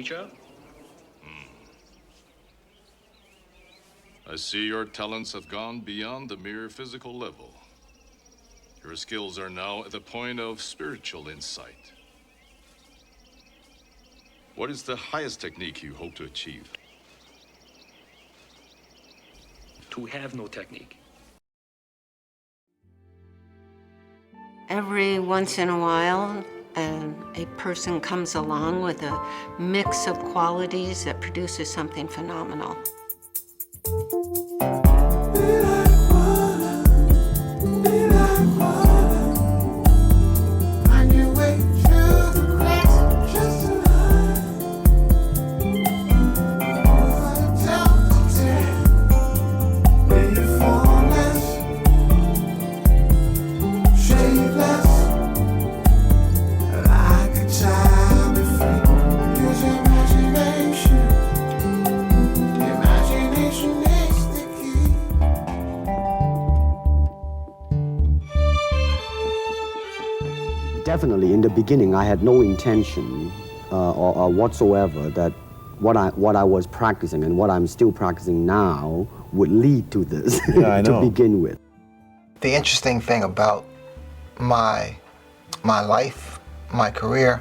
teacher. I see your talents have gone beyond the mere physical level. Your skills are now at the point of spiritual insight. What is the highest technique you hope to achieve? To have no technique. Every once in a while, a person comes along with a mix of qualities that produces something phenomenal. Definitely, in the beginning, I had no intention or whatsoever that what I was practicing and what I'm still practicing now would lead to this to begin with. The interesting thing about my life, my career,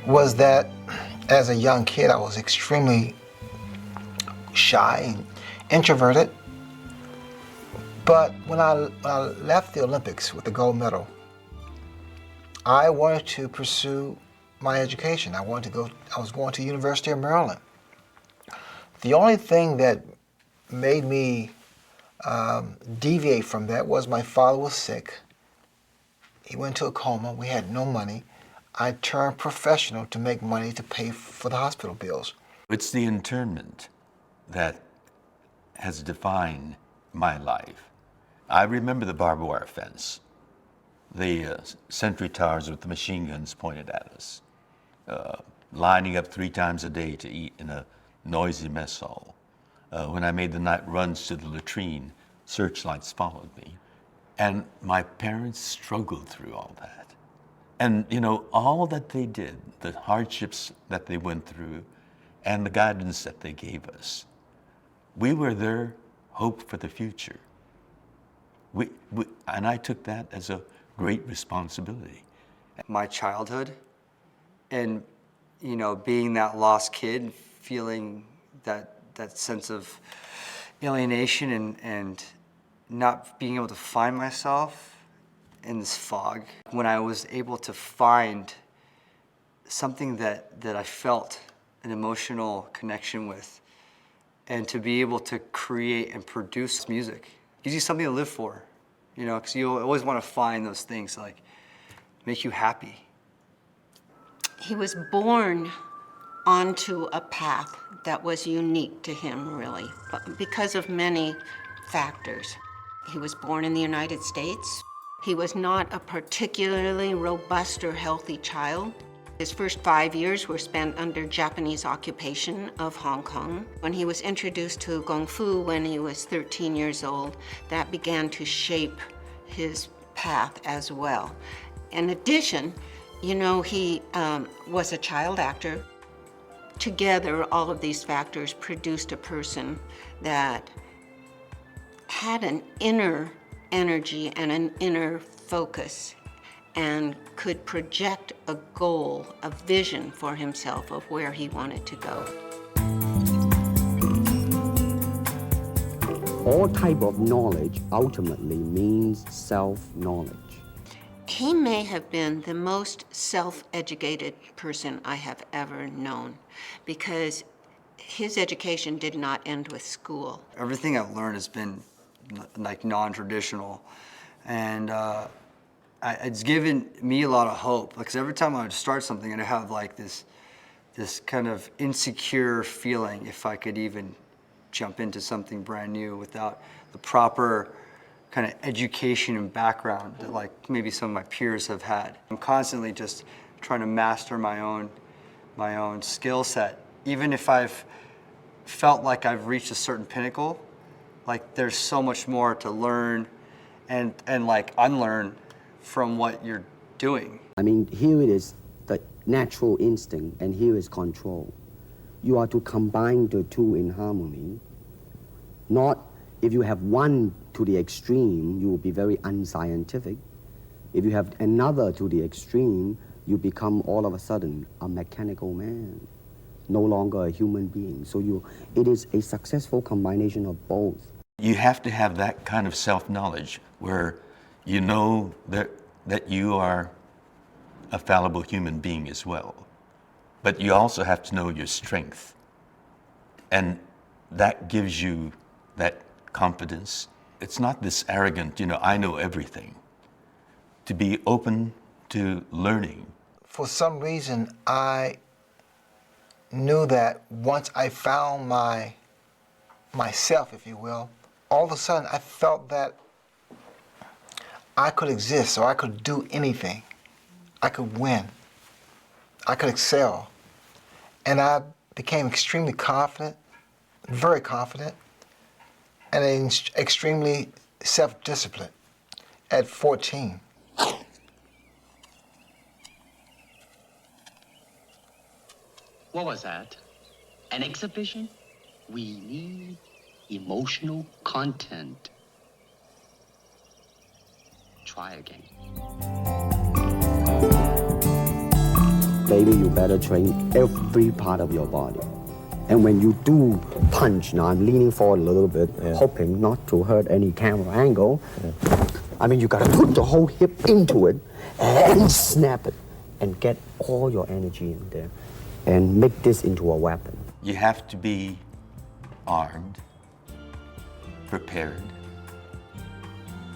was that as a young kid, I was extremely shy and introverted. But when I left the Olympics with the gold medal, I wanted to pursue my education. I was going to University of Maryland. The only thing that made me deviate from that was my father was sick. He went into a coma. We had no money. I turned professional to make money to pay for the hospital bills. It's the internment that has defined my life. I remember the barbed wire fence, the sentry towers with the machine guns pointed at us, lining up 3 times a day to eat in a noisy mess hall. When I made the night runs to the latrine, searchlights followed me. And my parents struggled through all that. And you know, all that they did, the hardships that they went through, and the guidance that they gave us, we were their hope for the future. And I took that as a great responsibility. My childhood, and you know, being that lost kid, feeling that sense of alienation and not being able to find myself in this fog. When I was able to find something that I felt an emotional connection with, and to be able to create and produce music, gives you something to live for, you know, because you always want to find those things like make you happy. He was born onto a path that was unique to him, really, because of many factors. He was born in the United States. He was not a particularly robust or healthy child. His first 5 years were spent under Japanese occupation of Hong Kong. When he was introduced to Kung Fu when he was 13 years old, that began to shape his path as well. In addition, you know, he was a child actor. Together, all of these factors produced a person that had an inner energy and an inner focus and could project a goal, a vision for himself of where he wanted to go. All type of knowledge ultimately means self-knowledge. He may have been the most self-educated person I have ever known, because his education did not end with school. Everything I've learned has been like non-traditional, and it's given me a lot of hope, because every time I would start something, I'd have like this kind of insecure feeling if I could even jump into something brand new without the proper kind of education and background that like maybe some of my peers have had. I'm constantly just trying to master my own skill set. Even if I've felt like I've reached a certain pinnacle, like there's so much more to learn and like unlearn from what you're doing. I mean, here it is, the natural instinct, and here is control. You are to combine the two in harmony. Not if you have one to the extreme, you will be very unscientific. If you have another to the extreme, you become all of a sudden a mechanical man, no longer a human being. So it is a successful combination of both. You have to have that kind of self-knowledge where you know that you are a fallible human being as well. But you also have to know your strength. And that gives you that confidence. It's not this arrogant, I know everything. To be open to learning. For some reason, I knew that once I found myself, if you will, all of a sudden I felt that I could exist, or I could do anything. I could win. I could excel. And I became extremely confident, very confident, and extremely self-disciplined at 14. What was that? An exhibition? We need emotional content. Try again. Baby, you better train every part of your body. And when you do punch, now I'm leaning forward a little bit, hoping not to hurt any camera angle. I mean, you gotta put the whole hip into it and snap it and get all your energy in there and make this into a weapon. You have to be armed, prepared,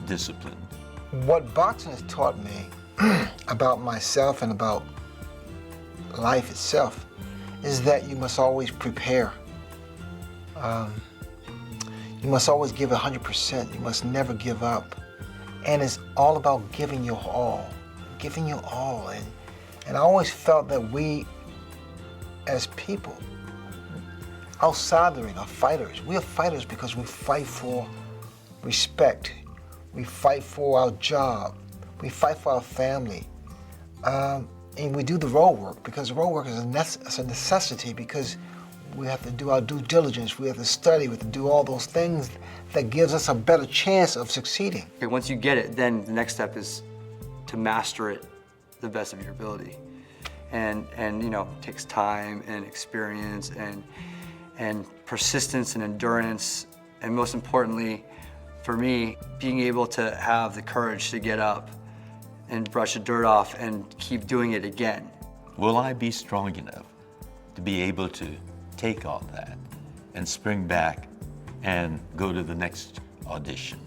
disciplined. What boxing has taught me about myself and about life itself is that you must always prepare. You must always give 100%. You must never give up. And it's all about giving your all, giving your all. And I always felt that we, as people, outside the ring, are fighters. We are fighters because we fight for respect. We fight for our job. We fight for our family. And we do the road work because the road work is a necessity because we have to do our due diligence. We have to study. We have to do all those things that gives us a better chance of succeeding. Okay, once you get it, then the next step is to master it the best of your ability. And it takes time and experience and persistence and endurance. And most importantly, for me, being able to have the courage to get up and brush the dirt off and keep doing it again. Will I be strong enough to be able to take all that and spring back and go to the next audition?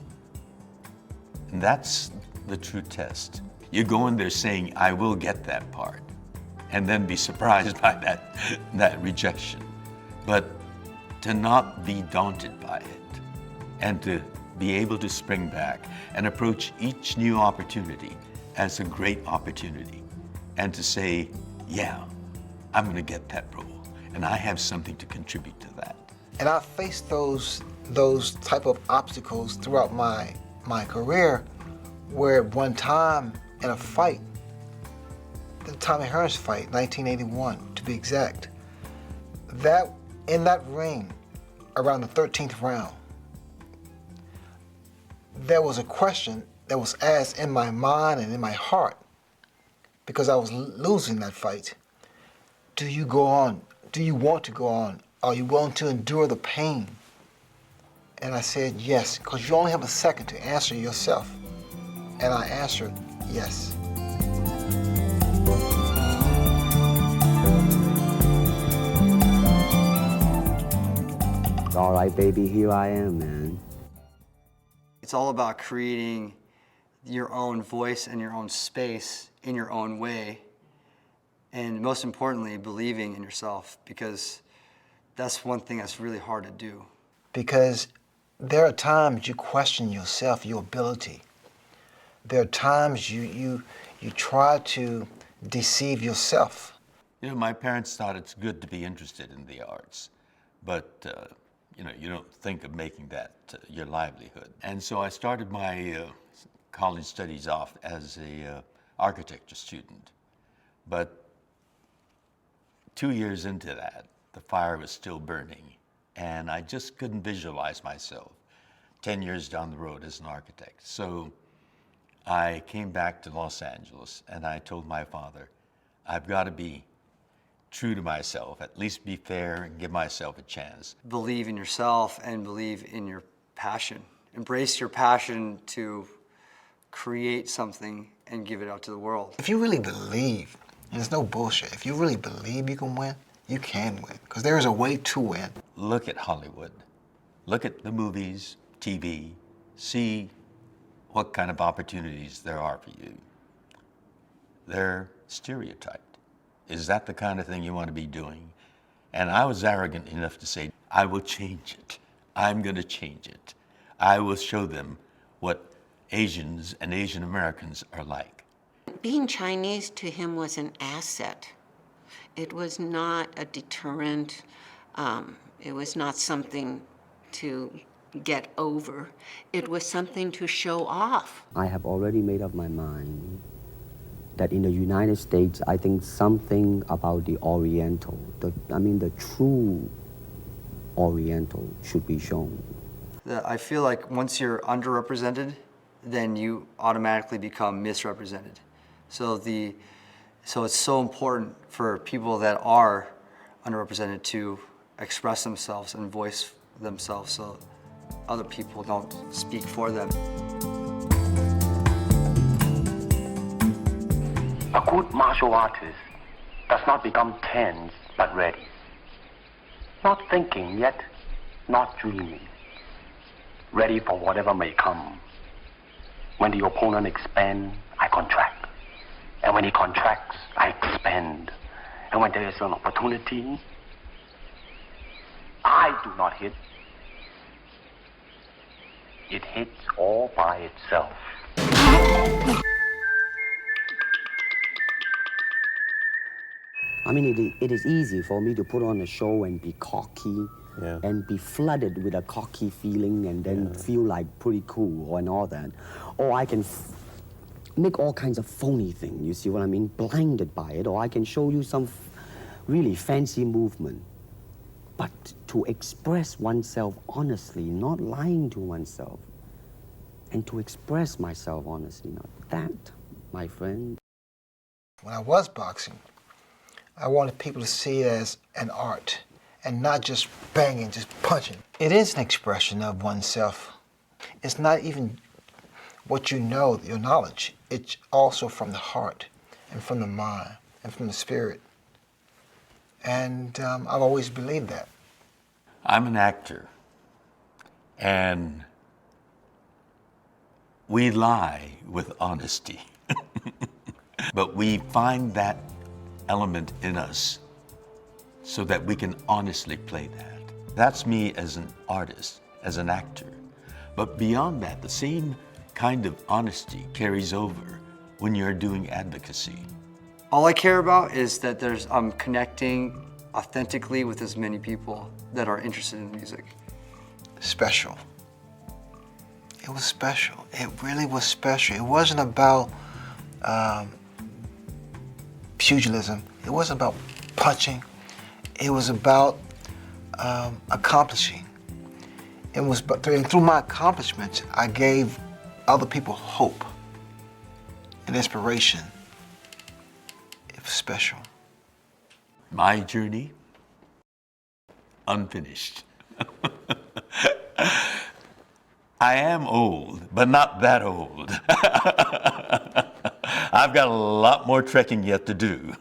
And that's the true test. You go in there saying, I will get that part, and then be surprised by that rejection. But to not be daunted by it and to be able to spring back and approach each new opportunity as a great opportunity and to say, yeah, I'm gonna get that role and I have something to contribute to that. And I faced those type of obstacles throughout my career where at one time in a fight, the Tommy Hearns fight, 1981 to be exact, that in that ring around the 13th round, there was a question that was asked in my mind and in my heart because I was losing that fight. Do you go on? Do you want to go on? Are you willing to endure the pain? And I said yes, because you only have a second to answer yourself. And I answered yes. All right, baby, here I am, man. It's all about creating your own voice and your own space in your own way. And most importantly, believing in yourself, because that's one thing that's really hard to do. Because there are times you question yourself, your ability. There are times you try to deceive yourself. My parents thought it's good to be interested in the arts, but you don't think of making that your livelihood. And so I started my college studies off as a architecture student. But 2 years into that, the fire was still burning, and I just couldn't visualize myself 10 years down the road as an architect. So I came back to Los Angeles, and I told my father, I've got to be true to myself, at least be fair and give myself a chance. Believe in yourself and believe in your passion. Embrace your passion to create something and give it out to the world. If you really believe, and there's no bullshit, if you really believe you can win, you can win, because there is a way to win. Look at Hollywood. Look at the movies, TV, see what kind of opportunities there are for you. They're stereotyped. Is that the kind of thing you want to be doing? And I was arrogant enough to say, I will change it. I'm going to change it. I will show them what Asians and Asian Americans are like. Being Chinese to him was an asset. It was not a deterrent. It was not something to get over. It was something to show off. I have already made up my mind that in the United States, I think something about the Oriental, the true Oriental should be shown. I feel like once you're underrepresented, then you automatically become misrepresented. So it's so important for people that are underrepresented to express themselves and voice themselves so other people don't speak for them. A good martial artist does not become tense but ready. Not thinking yet, not dreaming. Ready for whatever may come. When the opponent expands, I contract. And when he contracts, I expand. And when there is an opportunity, I do not hit. It hits all by itself. I mean, it is easy for me to put on a show and be cocky and be flooded with a cocky feeling and then feel like pretty cool and all that. Or I can make all kinds of phony things, you see what I mean? Blinded by it. Or I can show you some really fancy movement. But to express oneself honestly, not lying to oneself, and to express myself honestly, now that, my friend. When I was boxing, I wanted people to see it as an art and not just banging, just punching. It is an expression of oneself. It's not even what you know, your knowledge. It's also from the heart and from the mind and from the spirit. And I've always believed that. I'm an actor, and we lie with honesty. But we find that element in us so that we can honestly play that. That's me as an artist, as an actor. But beyond that, the same kind of honesty carries over when you're doing advocacy. All I care about is that I'm connecting authentically with as many people that are interested in music. Special. It was special. It really was special. It wasn't about pugilism. It wasn't about punching. It was about accomplishing. It was, and through my accomplishments, I gave other people hope and inspiration. It was special. My journey, unfinished. I am old, but not that old. I've got a lot more trekking yet to do.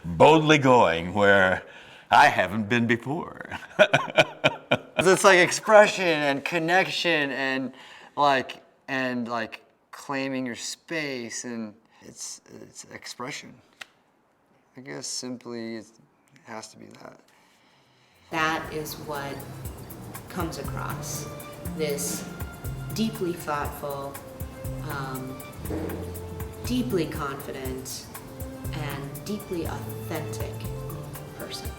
Boldly going where I haven't been before. It's like expression and connection and like claiming your space, and it's expression. I guess simply it has to be that. That is what comes across. This deeply thoughtful, deeply confident, and deeply authentic person.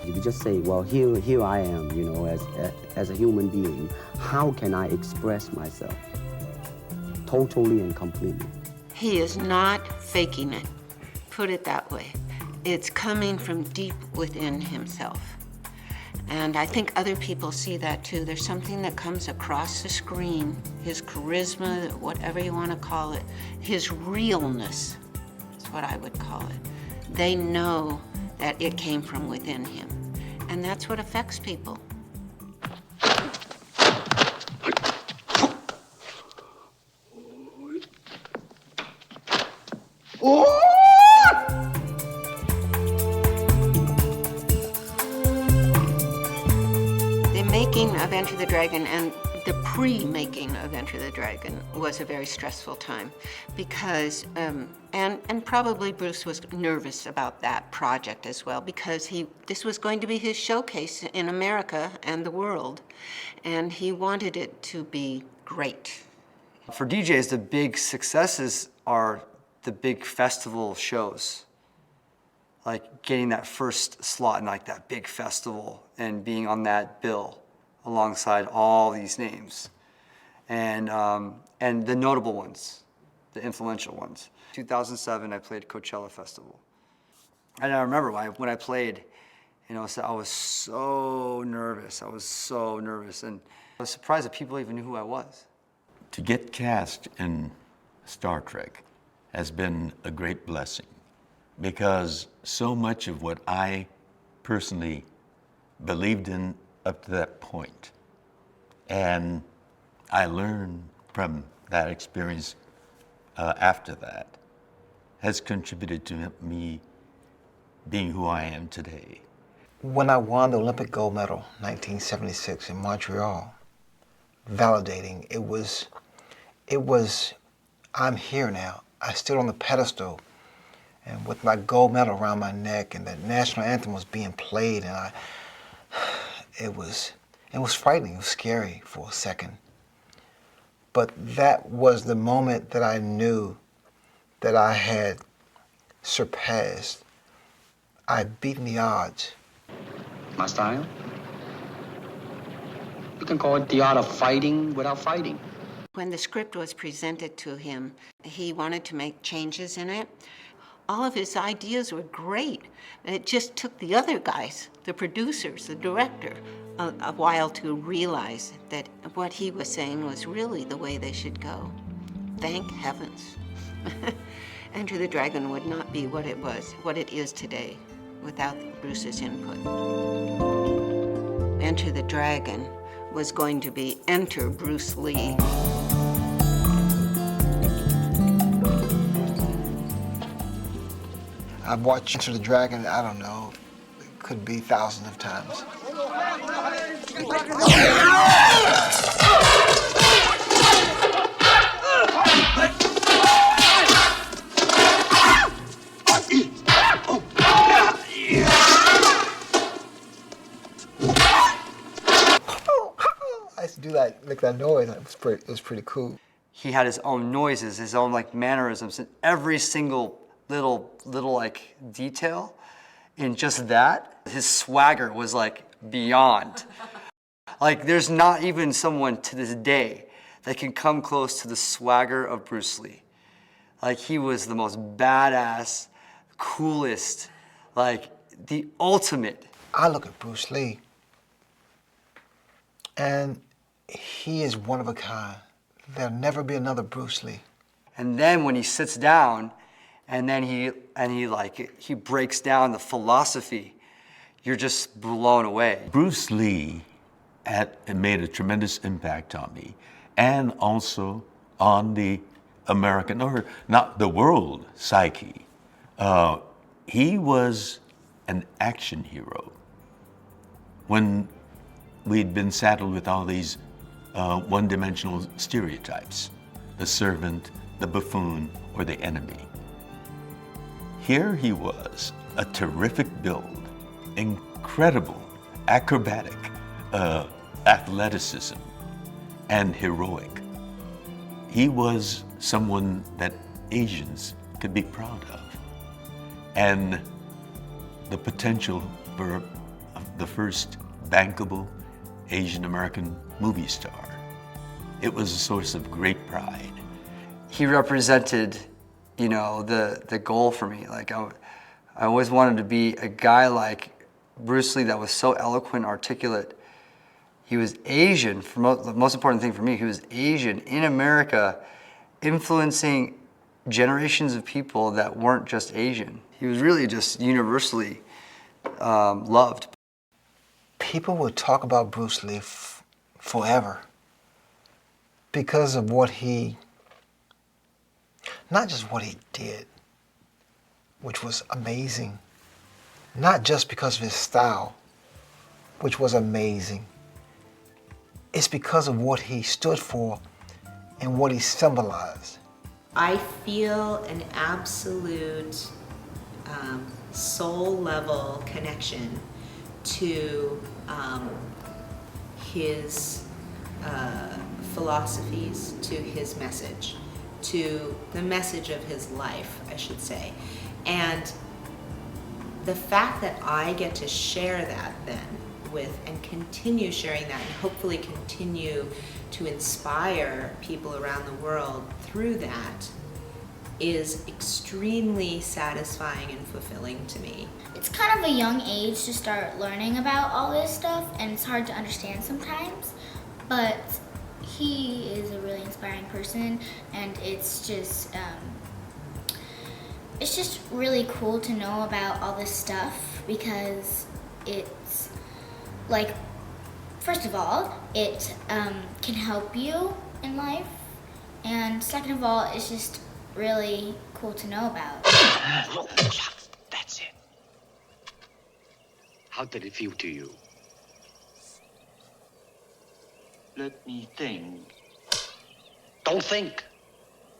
If you just say, well, here I am, you know, as a human being, how can I express myself totally and completely? He is not faking it, put it that way. It's coming from deep within himself. And I think other people see that too. There's something that comes across the screen, his charisma, whatever you want to call it, his realness is what I would call it. They know that it came from within him. And that's what affects people. The making of Enter the Dragon and the pre-making of Enter the Dragon was a very stressful time because, and probably Bruce was nervous about that project as well because this was going to be his showcase in America and the world, and he wanted it to be great. For DJs, the big successes are the big festival shows. Like getting that first slot in like that big festival and being on that bill alongside all these names. And the notable ones, the influential ones. 2007, I played Coachella Festival. And I remember when I played, you know, I was so nervous. And I was surprised that people even knew who I was. To get cast in Star Trek has been a great blessing because so much of what I personally believed in up to that point, and I learned from that experience after that, has contributed to me being who I am today. When I won the Olympic gold medal, 1976 in Montreal, validating, it was, I'm here now. I stood on the pedestal and with my gold medal around my neck and the national anthem was being played and it was frightening, it was scary for a second. But that was the moment that I knew that I had surpassed. I'd beaten the odds. My style? You can call it the art of fighting without fighting. When the script was presented to him, he wanted to make changes in it. All of his ideas were great. It just took the other guys, the producers, the director, a while to realize that what he was saying was really the way they should go. Thank heavens. Enter the Dragon would not be what it is today, without Bruce's input. Enter the Dragon was going to be Enter Bruce Lee. I've watched Enter the Dragon, I don't know, it could be thousands of times. I used to do that, make that noise, it was pretty cool. He had his own noises, his own like mannerisms, and every single little like detail in just that, his swagger was like beyond. Like there's not even someone to this day that can come close to the swagger of Bruce Lee. Like he was the most badass, coolest, like the ultimate. I look at Bruce Lee and he is one of a kind. There'll never be another Bruce Lee. And then when he sits down and then he breaks down the philosophy, you're just blown away. Bruce Lee made a tremendous impact on me and also on the American, or not the world, psyche. He was an action hero. When we'd been saddled with all these one-dimensional stereotypes, the servant, the buffoon, or the enemy. Here he was, a terrific build, incredible acrobatic athleticism, and heroic. He was someone that Asians could be proud of. And the potential for the first bankable Asian American movie star. It was a source of great pride. He represented, you know, the goal for me. Like I always wanted to be a guy like Bruce Lee that was so eloquent, articulate. He was Asian. The most important thing for me, he was Asian in America, influencing generations of people that weren't just Asian. He was really just universally loved. People would talk about Bruce Lee forever because of what he, not just what he did, which was amazing, not just because of his style, which was amazing. It's because of what he stood for and what he symbolized. I feel an absolute soul-level connection to his philosophies, to his message, to the message of his life, I should say. And the fact that I get to share that then with and continue sharing that and hopefully continue to inspire people around the world through that is extremely satisfying and fulfilling to me. It's kind of a young age to start learning about all this stuff, and it's hard to understand sometimes, but he is a really inspiring person, and it's just really cool to know about all this stuff, because it's like, first of all, it can help you in life, and second of all, it's just really cool to know about. That's it. How did it feel to you? Let me think. Don't think.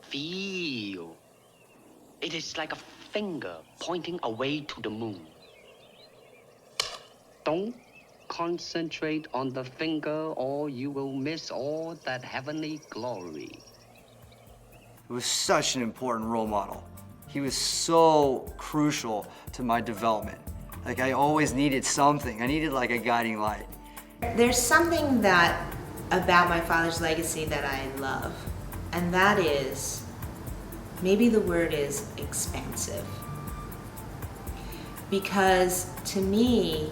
Feel. It is like a finger pointing away to the moon. Don't concentrate on the finger or you will miss all that heavenly glory. He was such an important role model. He was so crucial to my development. Like, I always needed something. I needed like a guiding light. There's something about my father's legacy that I love, and that is, maybe the word is expansive. Because to me,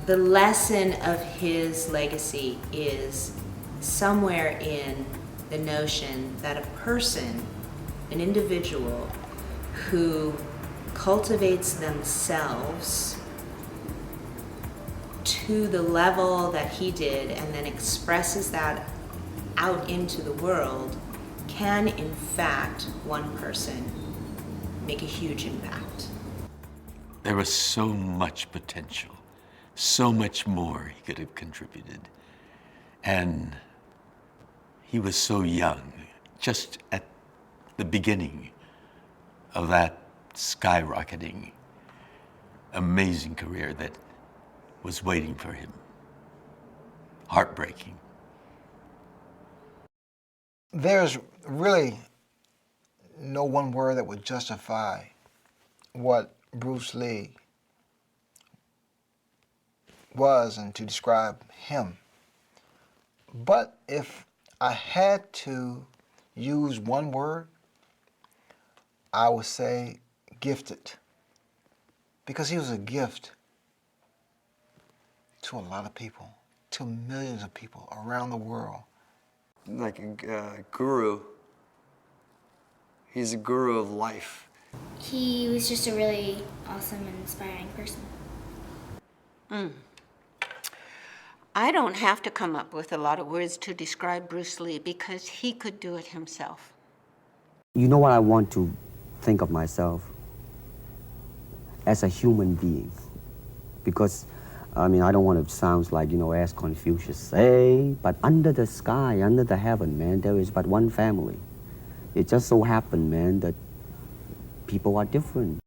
the lesson of his legacy is somewhere in the notion that a person, an individual who cultivates themselves to the level that he did and then expresses that out into the world can, in fact, one person make a huge impact. There was so much potential, so much more he could have contributed. And he was so young, just at the beginning of that skyrocketing, amazing career that was waiting for him. Heartbreaking. There's really no one word that would justify what Bruce Lee was and to describe him. But if I had to use one word, I would say gifted. Because he was a gift to a lot of people, to millions of people around the world. Like a guru. He's a guru of life. He was just a really awesome and inspiring person. I don't have to come up with a lot of words to describe Bruce Lee because he could do it himself. You know what I want to think of myself? As a human being. Because, I mean, I don't want to sound like, as Confucius say, but under the sky, under the heaven, man, there is but one family. It just so happened, man, that people are different.